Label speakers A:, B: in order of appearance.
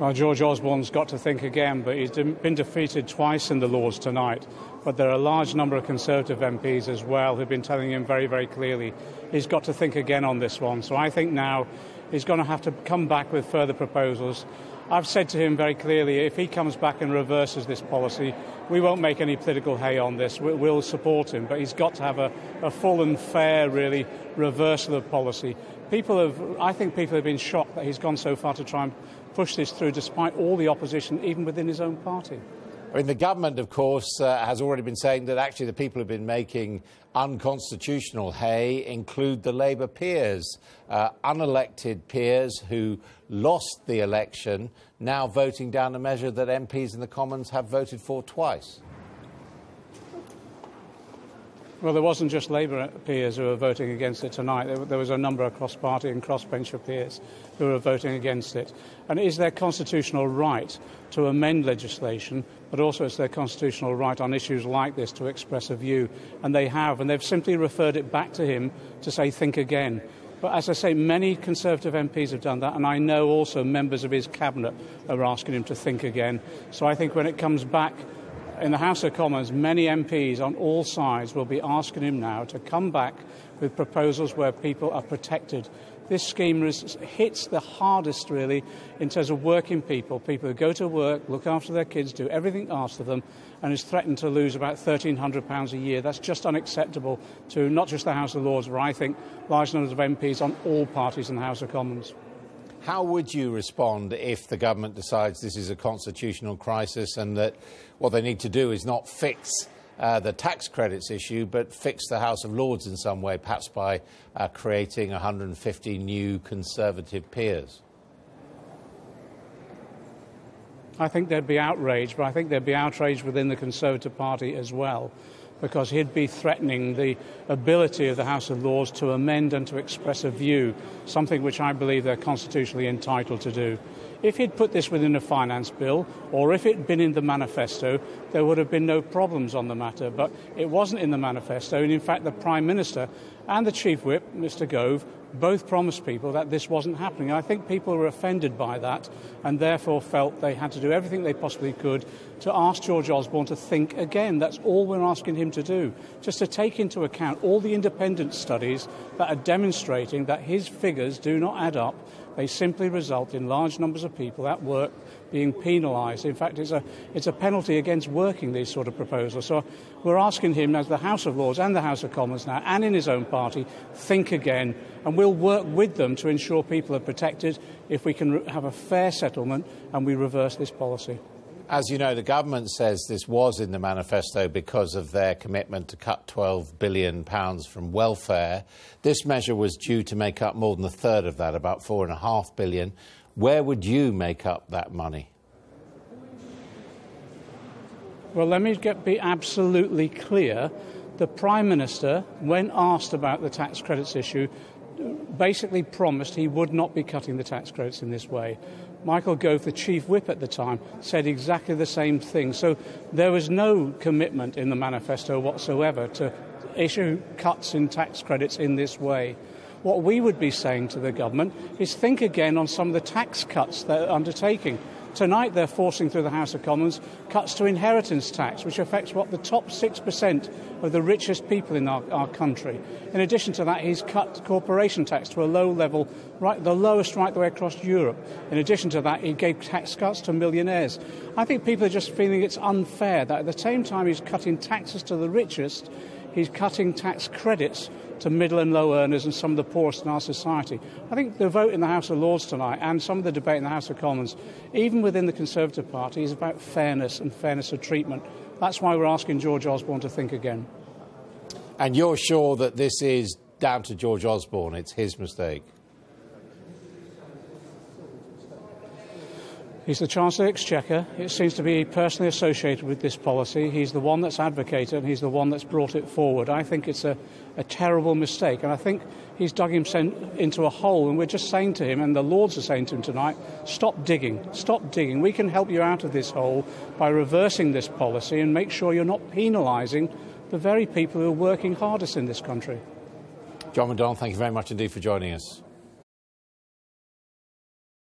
A: Well, George Osborne's got to think again, but he's been defeated twice in the Lords tonight. But there are a large number of Conservative MPs as well who've been telling him very, very clearly he's got to think again on this one. So I think now he's going to have to come back with further proposals. I've said to him very clearly, if he comes back and reverses this policy, we won't make any political hay on this. We'll support him, but he's got to have a full and fair, really, reversal of policy. I think people have been shocked that he's gone so far to try and push this through, despite all the opposition, even within his own party.
B: I mean, the government, of course, has already been saying that actually the people who have been making unconstitutional hay include the Labour peers, unelected peers who lost the election, now voting down a measure that MPs in the Commons have voted for twice.
A: Well, there wasn't just Labour peers who were voting against it tonight. There was a number of cross-party and cross-bencher peers who were voting against it. And it is their constitutional right to amend legislation, but also it's their constitutional right on issues like this to express a view. And they have, and they've simply referred it back to him to say, think again. But as I say, many Conservative MPs have done that, and I know also members of his cabinet are asking him to think again. So I think when it comes back in the House of Commons, many MPs on all sides will be asking him now to come back with proposals where people are protected. This scheme hits the hardest, really, in terms of working people who go to work, look after their kids, do everything asked of them, and is threatened to lose about £1,300 a year. That's just unacceptable to not just the House of Lords, but I think large numbers of MPs on all parties in the House of Commons.
B: How would you respond if the government decides this is a constitutional crisis and that what they need to do is not fix the tax credits issue, but fix the House of Lords in some way, perhaps by creating 150 new Conservative peers?
A: I think there'd be outrage, but I think there'd be outrage within the Conservative Party as well, because he'd be threatening the ability of the House of Lords to amend and to express a view, something which I believe they're constitutionally entitled to do. If he'd put this within a finance bill, or if it had been in the manifesto, there would have been no problems on the matter. But it wasn't in the manifesto, and in fact the Prime Minister and the Chief Whip, Mr Gove, both promised people that this wasn't happening. I think people were offended by that and therefore felt they had to do everything they possibly could to ask George Osborne to think again. That's all we're asking him to do, just to take into account all the independent studies that are demonstrating that his figures do not add up. They simply result in large numbers of people at work being penalised. In fact, it's a penalty against working, these sort of proposals. So we're asking him, as the House of Lords and the House of Commons now, and in his own party, think again. And we'll work with them to ensure people are protected if we can have a fair settlement and we reverse this policy.
B: As you know, the government says this was in the manifesto because of their commitment to cut £12 billion from welfare. This measure was due to make up more than a third of that, about £4.5 billion. Where would you make up that money?
A: Well, let me be absolutely clear. The Prime Minister, when asked about the tax credits issue, basically promised he would not be cutting the tax credits in this way. Michael Gove, the Chief Whip at the time, said exactly the same thing. So there was no commitment in the manifesto whatsoever to issue cuts in tax credits in this way. What we would be saying to the government is think again on some of the tax cuts they're undertaking. Tonight they're forcing through the House of Commons cuts to inheritance tax, which affects the top 6% of the richest people in our country. In addition to that, he's cut corporation tax to a low level, the lowest right the way across Europe. In addition to that, he gave tax cuts to millionaires. I think people are just feeling it's unfair that at the same time he's cutting taxes to the richest, he's cutting tax credits to middle and low earners and some of the poorest in our society. I think the vote in the House of Lords tonight and some of the debate in the House of Commons, even within the Conservative Party, is about fairness and fairness of treatment. That's why we're asking George Osborne to think again.
B: And you're sure that this is down to George Osborne? It's his mistake?
A: He's the Chancellor of the Exchequer. It seems to be personally associated with this policy. He's the one that's advocated and he's the one that's brought it forward. I think it's a terrible mistake, and I think he's dug himself into a hole, and we're just saying to him, and the Lords are saying to him tonight, stop digging, stop digging. We can help you out of this hole by reversing this policy and make sure you're not penalising the very people who are working hardest in this country.
B: John McDonnell, thank you very much indeed for joining us.